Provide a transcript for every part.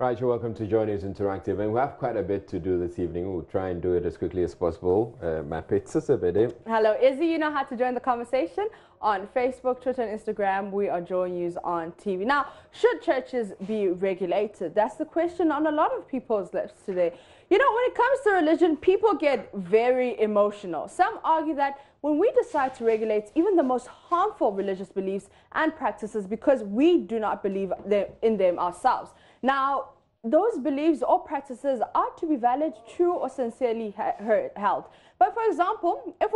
Right, you're welcome to Joy News Interactive, and we have quite a bit to do this evening. We'll try and do it as quickly as possible. Hello, Izzy. You know how to join the conversation on Facebook, Twitter, and Instagram. We are Joy News on TV. Now, should churches be regulated? That's the question on a lot of people's lips today. You know, when it comes to religion, people get very emotional. Some argue that when we decide to regulate even the most harmful religious beliefs and practices because we do not believe in them ourselves. Now, those beliefs or practices are to be valid, true, or sincerely held. But for example, if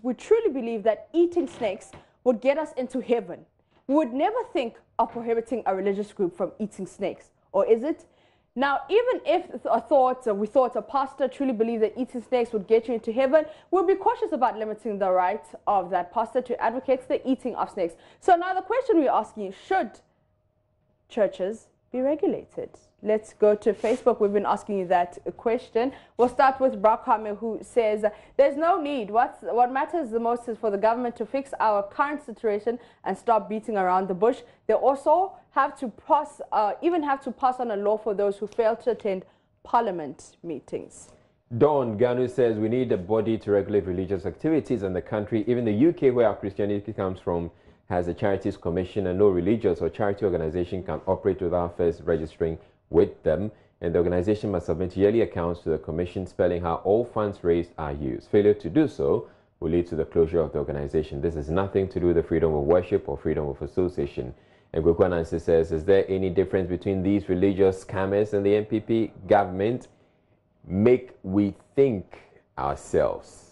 we truly believe that eating snakes would get us into heaven, we would never think of prohibiting a religious group from eating snakes, or is it? Now, even if we thought a pastor truly believed that eating snakes would get you into heaven, we'll be cautious about limiting the right of that pastor to advocate the eating of snakes. So now the question we're asking is, should churches be regulated? Let's go to Facebook. We've been asking you that question. We'll start with Brakame, who says, there's no need. What matters the most is for the government to fix our current situation and stop beating around the bush. They also have to pass on a law for those who fail to attend parliament meetings. Dawn Ganu says we need a body to regulate religious activities in the country. Even the UK, where our Christianity comes from, has a charities commission, and no religious or charity organization can operate without first registering with them, and the organization must submit yearly accounts to the commission spelling how all funds raised are used. Failure to do so will lead to the closure of the organization. This has nothing to do with the freedom of worship or freedom of association. And Gwekwa Nancy says, is there any difference between these religious scammers and the NPP government? Make we think ourselves.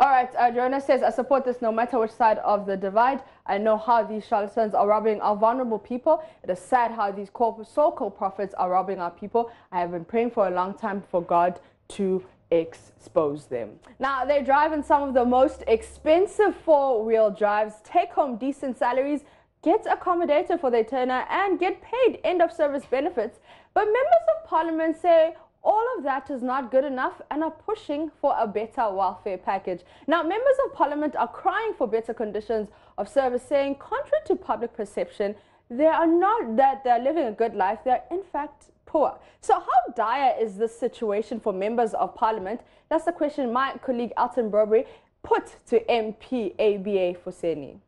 All right, Joanna says, I support this no matter which side of the divide. I know how these charlatans are robbing our vulnerable people. It is sad how these so-called prophets are robbing our people. I have been praying for a long time for God to expose them. Now, they drive in some of the most expensive four-wheel drives, take home decent salaries, get accommodated for their tenure, and get paid end-of-service benefits. But members of parliament say all of that is not good enough and are pushing for a better welfare package. Now, members of parliament are crying for better conditions of service, saying, contrary to public perception, they are not that they're living a good life, they're in fact poor. So how dire is this situation for members of parliament? That's the question my colleague Alton Burberry put to MP ABA Fuseni.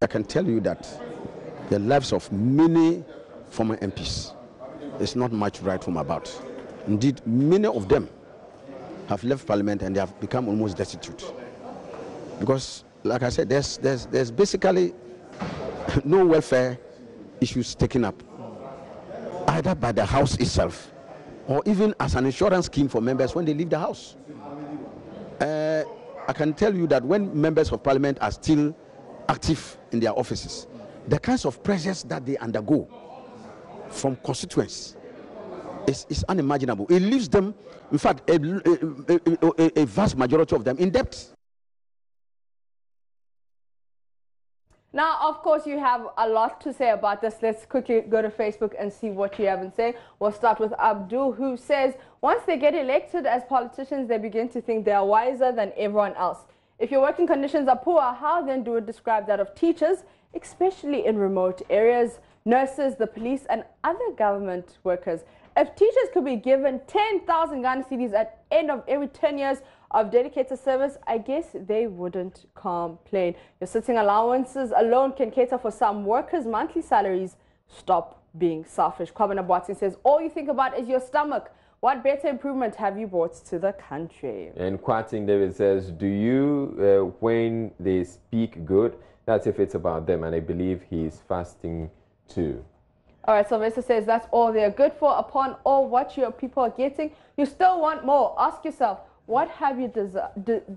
I can tell you that the lives of many former MPs is not much right from about. Indeed, many of them have left parliament and they have become almost destitute. Because, like I said, there's basically no welfare issues taken up, either by the house itself or even as an insurance scheme for members when they leave the house. I can tell you that when members of parliament are still active in their offices, the kinds of pressures that they undergo from constituents is unimaginable. It leaves them, in fact, a vast majority of them in debt. Now, of course, you have a lot to say about this. Let's quickly go to Facebook and see what you have to say. We'll start with Abdul, who says, once they get elected as politicians, they begin to think they are wiser than everyone else. If your working conditions are poor, how then do we describe that of teachers, especially in remote areas, nurses, the police, and other government workers? If teachers could be given 10,000 Ghana cedis at end of every 10 years of dedicated service, I guess they wouldn't complain. Your sitting allowances alone can cater for some workers' monthly salaries. Stop being selfish. Kwabena Boateng says, all you think about is your stomach. What better improvement have you brought to the country? And Kwating David says, do you, when they speak good, that's if it's about them, and I believe he's fasting too. All right, Sylvester says that's all they're good for. Upon all what your people are getting, you still want more. Ask yourself, what have you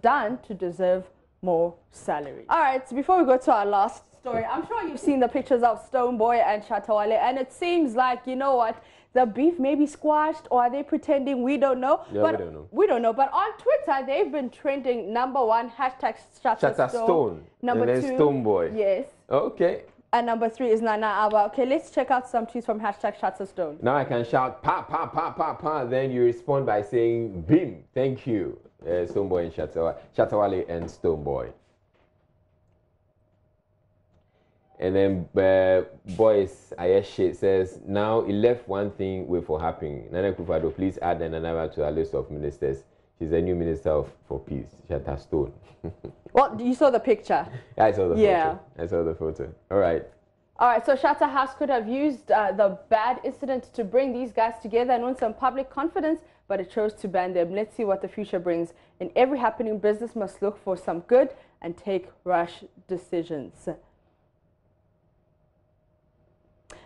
done to deserve more salary? All right, so before we go to our last story, I'm sure you've seen the pictures of Stonebwoy and Shatta Wale, and it seems like, you know what, the beef may be squashed, or are they pretending? We don't know. Yeah, but we don't know. We don't know. But on Twitter, they've been trending #1, hashtag Shatta Stone. Number 2, Stonebwoy. Yes. Okay. And number 3 is Nana Aba. Okay, let's check out some tweets from hashtag Shatta Stone. Now I can shout pa pa pa pa pa. Then you respond by saying bim. Thank you, Stonebwoy and Shatta Wale and Stonebwoy. And then Boys Ayeshe says, now he left one thing way for happening. Nana Akufo-Addo, please add Nana Nabaa to our list of ministers. She's the new minister for peace. Shatta Stone. Well, you saw the picture. Yeah, I saw the photo. I saw the photo. All right. All right, so Shatta House could have used the bad incident to bring these guys together and win some public confidence, but it chose to ban them. Let's see what the future brings. In every happening, business must look for some good and take rash decisions.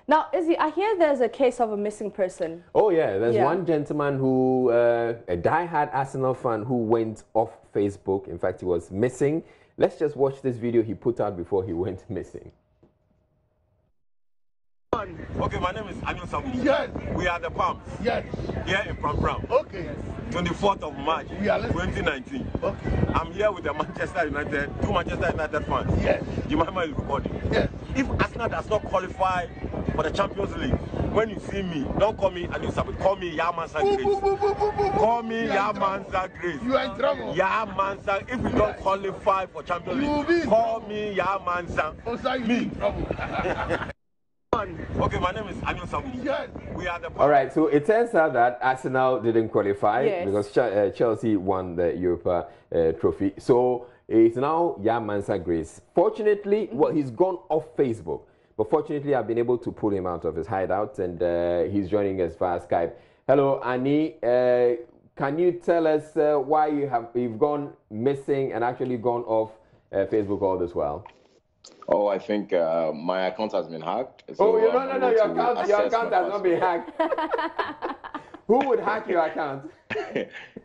Now, Izzy, I hear there's a case of a missing person. Oh, yeah. There's one gentleman who, a die-hard Arsenal fan who went off Facebook. In fact, he was missing. Let's just watch this video he put out before he went missing. Okay, my name is Anil Sabu. Yes. We are the Palms. Yes. Here in Pram Pram. Okay. 24th of March, 2019. Okay. I'm here with the Manchester United, two Manchester United fans. Yes. Jemima is recording. Yes. If Arsenal does not qualify for the Champions League, when you see me, don't call me Anil Sabu. Call me Yamansa Grace. Call me Yamansa Grace. You are in trouble. Yamansa. If we don't qualify for Champions League, call me Yamansa. Oh, sir, you in trouble. Okay, my name is Anil Sabu. Yes. We are the All right, so it turns out that Arsenal didn't qualify because Chelsea won the Europa trophy. So it's now Yamansa Grace. Fortunately, well, he's gone off Facebook. But fortunately, I've been able to pull him out of his hideout, and he's joining us via Skype. Hello, Annie. Can you tell us why you've gone missing and actually gone off Facebook all this while? Oh, I think my account has been hacked. So no, your account has not been hacked. Who would hack your account?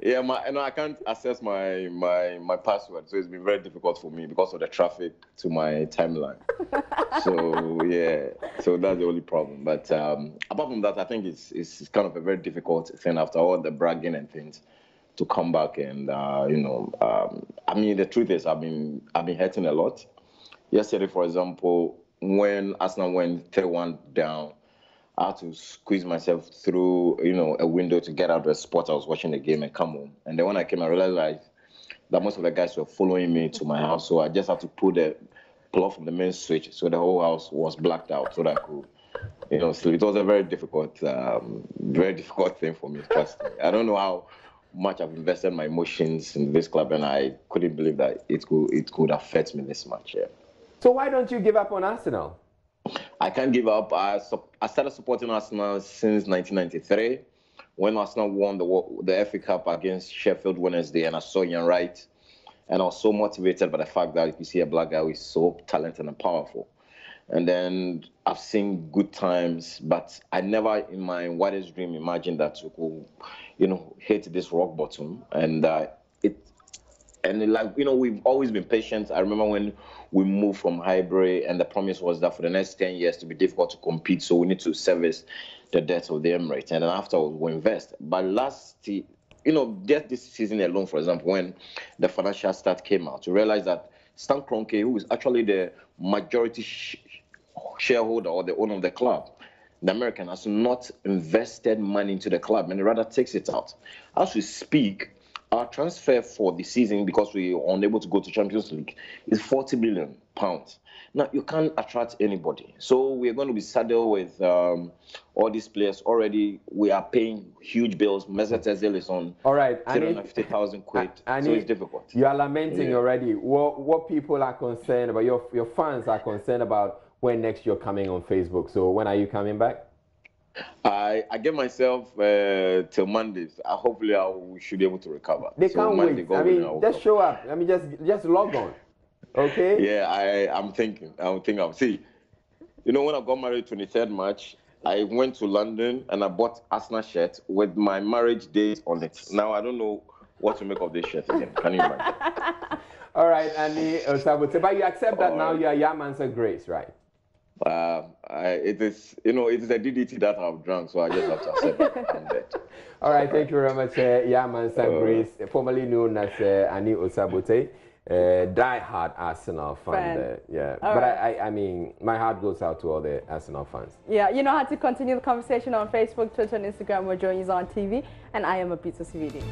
Yeah, I can't access my password, so it's been very difficult for me because of the traffic to my timeline. So yeah, so that's the only problem. But apart from that, I think it's kind of a very difficult thing after all the bragging and things to come back and I mean, the truth is I've been hurting a lot. Yesterday, for example, when Arsenal went 3-1 down, I had to squeeze myself through, a window to get out of the spot. I was watching the game and come home. And then when I came, I realized that most of the guys were following me to my house. So I just had to pull the plug from the main switch. So the whole house was blacked out so that I could, sleep. It was a very difficult thing for me, trust me. I don't know how much I've invested my emotions in this club, and I couldn't believe that it could affect me this much. Yeah. So why don't you give up on Arsenal? I can't give up. I started supporting Arsenal since 1993 when Arsenal won the FA Cup against Sheffield Wednesday, and I saw Ian Wright, and I was so motivated by the fact that you see a black guy who is so talented and powerful. And then I've seen good times, but I never in my wildest dream imagined that we could, hit this rock bottom. And we've always been patient. I remember when we moved from Highbury, and the promise was that for the next 10 years to be difficult to compete, so we need to service the debt of the Emirates, and then afterwards we'll invest. But just this season alone, for example, when the financial stat came out, you realize that Stan Kroenke, who is actually the majority shareholder or the owner of the club, the American, has not invested money into the club, and rather takes it out. As we speak, our transfer for the season, because we are unable to go to Champions League, is £40 million. Now, you can't attract anybody. So we're going to be saddled with all these players. Already, we are paying huge bills. Mesut Ozil is on 350,000 quid. So it's difficult. You are lamenting already. What people are concerned about, your fans are concerned about when next you're coming on Facebook. So when are you coming back? I get myself till Mondays. Hopefully, I should be able to recover. They can't wait. Just show up. Just log on. Okay? Yeah, I'm thinking. See, when I got married 23rd March, I went to London and I bought Arsenal shirt with my marriage date on it. Now, I don't know what to make of this shirt again. Can you imagine? All right, Annie Osabote. But you accept that now you are Yamansa Grace, right? It is a DDT that I've drunk, so I just have to accept it. I'm dead. All right, thank you very much, Yamansa Grace, formerly known as Annie Osabote, die-hard Arsenal fan. I mean, my heart goes out to all the Arsenal fans. Yeah, you know how to continue the conversation on Facebook, Twitter, and Instagram. We're joining you on TV, and I am a Pizza CVD.